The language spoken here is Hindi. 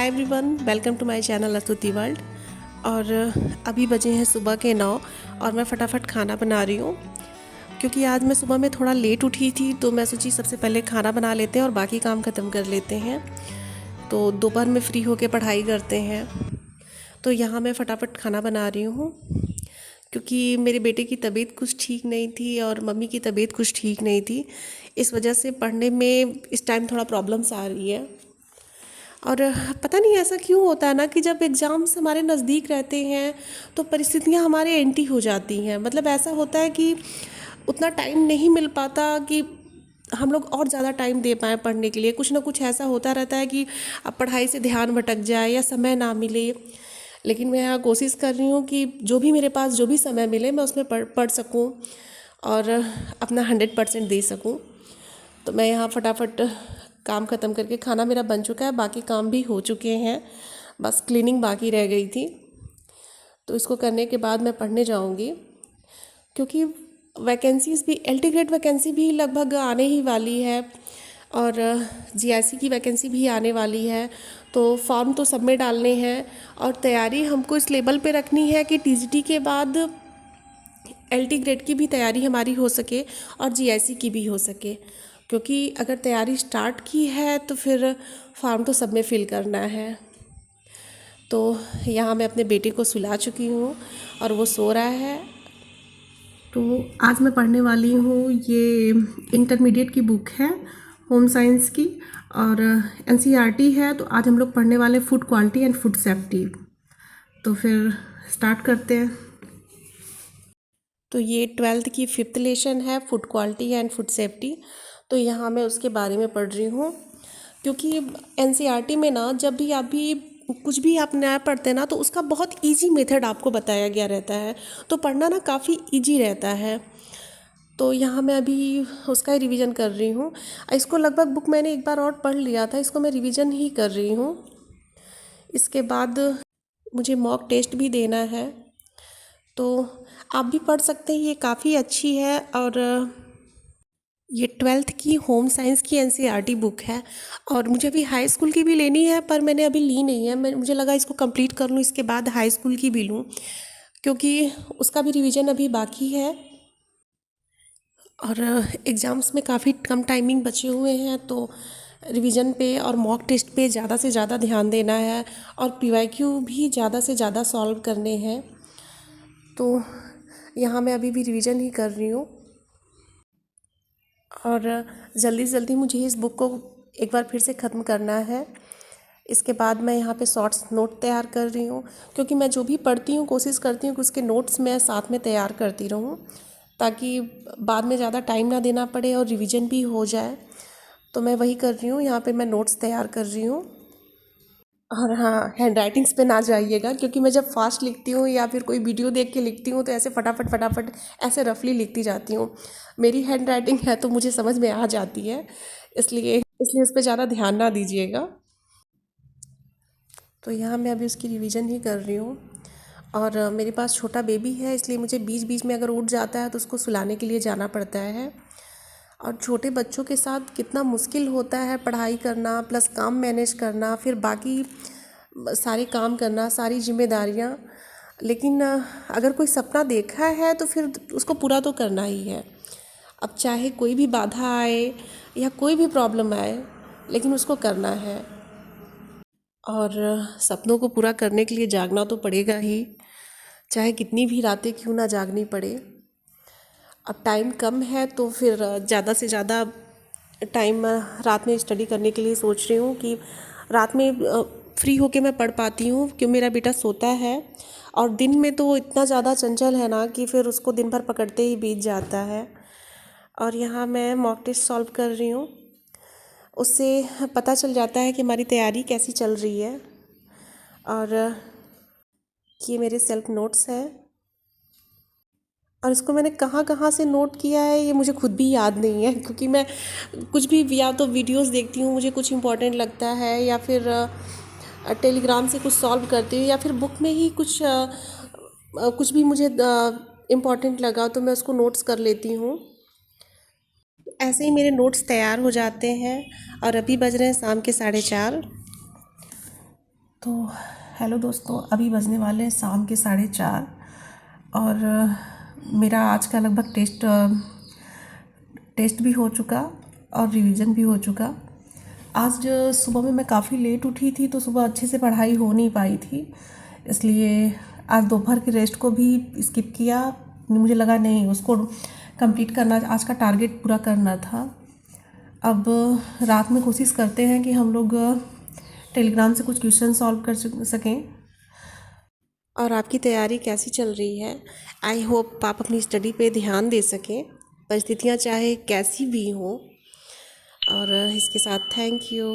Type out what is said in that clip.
Hi everyone, welcome to my channel Astuti world. और अभी बजे हैं सुबह के 9 और मैं फटाफट खाना बना रही हूँ क्योंकि आज मैं सुबह में थोड़ा लेट उठी थी, तो मैं सोची सबसे पहले खाना बना लेते हैं और बाकी काम ख़त्म कर लेते हैं। तो दोपहर में फ्री होके पढ़ाई करते हैं। तो यहाँ मैं फटाफट खाना बना रही हूँ क्योंकि मेरे बेटे की तबीयत कुछ ठीक नहीं थी और मम्मी की तबीयत कुछ ठीक नहीं थी। इस वजह से पढ़ने में इस टाइम थोड़ा प्रॉब्लम्स आ रही है। और पता नहीं ऐसा क्यों होता है ना कि जब एग्ज़ाम्स हमारे नज़दीक रहते हैं तो परिस्थितियाँ हमारे एंटी हो जाती हैं। मतलब ऐसा होता है कि उतना टाइम नहीं मिल पाता कि हम लोग और ज़्यादा टाइम दे पाएँ पढ़ने के लिए। कुछ ना कुछ ऐसा होता रहता है कि अब पढ़ाई से ध्यान भटक जाए या समय ना मिले। लेकिन मैं यहाँ कोशिश कर रही हूँ कि जो भी मेरे पास जो भी समय मिले मैं उसमें पढ़ सकूँ और अपना 100% दे सकूँ। तो मैं यहाँ फटाफट काम ख़त्म करके, खाना मेरा बन चुका है, बाकी काम भी हो चुके हैं, बस क्लीनिंग बाकी रह गई थी। तो इसको करने के बाद मैं पढ़ने जाऊँगी क्योंकि वैकेंसीज़ भी, एलटी ग्रेड वैकेंसी भी लगभग आने ही वाली है और जीआईसी की वैकेंसी भी आने वाली है। तो फॉर्म तो सब में डालने हैं और तैयारी हमको इस लेवल पे रखनी है कि टीजीटी के बाद एलटी ग्रेड की भी तैयारी हमारी हो सके और जीआईसी की भी हो सके। क्योंकि अगर तैयारी स्टार्ट की है तो फिर फॉर्म तो सब में फिल करना है। तो यहाँ मैं अपने बेटे को सुला चुकी हूँ और वो सो रहा है। तो आज मैं पढ़ने वाली हूँ, ये इंटरमीडिएट की बुक है, होम साइंस की, और एनसीईआरटी है। तो आज हम लोग पढ़ने वाले food quality and food safety. तो फिर स्टार्ट करते हैं। तो ये 12th की 5th लेसन है, food quality and food safety. तो यहाँ मैं उसके बारे में पढ़ रही हूँ क्योंकि एनसीईआरटी में ना जब भी आप भी कुछ भी आप नया पढ़ते हैं ना तो उसका बहुत इजी मेथड आपको बताया गया रहता है। तो पढ़ना ना काफ़ी इजी रहता है। तो यहाँ मैं अभी उसका ही रिवीजन कर रही हूँ। इसको लगभग बुक मैंने एक बार और पढ़ लिया था, इसको मैं रिवीजन ही कर रही हूँ। इसके बाद मुझे मॉक टेस्ट भी देना है, तो आप भी पढ़ सकते हैं, ये काफ़ी अच्छी है। और ये 12th की होम साइंस की एनसीईआरटी बुक है और मुझे अभी हाई स्कूल की भी लेनी है, पर मैंने अभी ली नहीं है। मुझे लगा इसको कंप्लीट कर लूँ, इसके बाद हाई स्कूल की भी लूँ क्योंकि उसका भी रिवीजन अभी बाकी है और एग्ज़ाम्स में काफ़ी कम टाइमिंग बचे हुए हैं। तो रिवीजन पे और मॉक टेस्ट पे ज़्यादा से ज़्यादा ध्यान देना है और पीवाईक्यू भी ज़्यादा से ज़्यादा सॉल्व करने हैं। तो यहाँ मैं अभी भी रिवीजन ही कर रही हूँ और जल्दी से जल्दी मुझे इस बुक को एक बार फिर से ख़त्म करना है। इसके बाद मैं यहाँ पे शॉर्ट्स नोट तैयार कर रही हूँ क्योंकि मैं जो भी पढ़ती हूँ कोशिश करती हूँ कि उसके नोट्स मैं साथ में तैयार करती रहूँ ताकि बाद में ज़्यादा टाइम ना देना पड़े और रिवीजन भी हो जाए। तो मैं वही कर रही हूँ, यहाँ पे मैं नोट्स तैयार कर रही हूँ। और हाँ, हैंड राइटिंग्स पे ना जाइएगा क्योंकि मैं जब फास्ट लिखती हूँ या फिर कोई वीडियो देख के लिखती हूँ तो ऐसे फटाफट फटाफट ऐसे रफली लिखती जाती हूँ। मेरी हैंड राइटिंग है तो मुझे समझ में आ जाती है, इसलिए उस पर ज़्यादा ध्यान ना दीजिएगा। तो यहाँ मैं अभी उसकी रिवीजन ही कर रही हूँ और मेरे पास छोटा बेबी है, इसलिए मुझे बीच बीच में अगर उठ जाता है तो उसको सुलाने के लिए जाना पड़ता है। और छोटे बच्चों के साथ कितना मुश्किल होता है पढ़ाई करना प्लस काम मैनेज करना, फिर बाकी सारे काम करना, सारी जिम्मेदारियाँ। लेकिन अगर कोई सपना देखा है तो फिर उसको पूरा तो करना ही है। अब चाहे कोई भी बाधा आए या कोई भी प्रॉब्लम आए, लेकिन उसको करना है। और सपनों को पूरा करने के लिए जागना तो पड़ेगा ही, चाहे कितनी भी रातें क्यों ना जागनी पड़े। अब टाइम कम है तो फिर ज़्यादा से ज़्यादा टाइम रात में स्टडी करने के लिए सोच रही हूँ कि रात में फ्री होके मैं पढ़ पाती हूँ क्योंकि मेरा बेटा सोता है और दिन में तो वो इतना ज़्यादा चंचल है ना कि फिर उसको दिन भर पकड़ते ही बीत जाता है। और यहाँ मैं मॉक टेस्ट सॉल्व कर रही हूँ, उससे पता चल जाता है कि हमारी तैयारी कैसी चल रही है। और ये मेरे सेल्फ नोट्स हैं और इसको मैंने कहाँ कहाँ से नोट किया है ये मुझे खुद भी याद नहीं है क्योंकि मैं कुछ भी या तो वीडियोस देखती हूँ, मुझे कुछ इम्पोर्टेंट लगता है, या फिर टेलीग्राम से कुछ सॉल्व करती हूँ, या फिर बुक में ही कुछ भी मुझे इम्पोर्टेंट लगा तो मैं उसको नोट्स कर लेती हूँ। ऐसे ही मेरे नोट्स तैयार हो जाते हैं और अभी बज रहे हैं शाम के 4:30। तो हेलो दोस्तों, अभी बजने वाले हैं शाम के 4:30 और मेरा आज का लगभग टेस्ट भी हो चुका और रिवीजन भी हो चुका। आज सुबह में मैं काफ़ी लेट उठी थी, तो सुबह अच्छे से पढ़ाई हो नहीं पाई थी, इसलिए आज दोपहर की रेस्ट को भी स्किप किया। मुझे लगा नहीं, उसको कंप्लीट करना, आज का टारगेट पूरा करना था। अब रात में कोशिश करते हैं कि हम लोग टेलीग्राम से कुछ क्वेश्चन सॉल्व कर सकें। और आपकी तैयारी कैसी चल रही है? आई होप आप अपनी स्टडी पे ध्यान दे सकें, परिस्थितियाँ चाहे कैसी भी हों। और इसके साथ थैंक यू।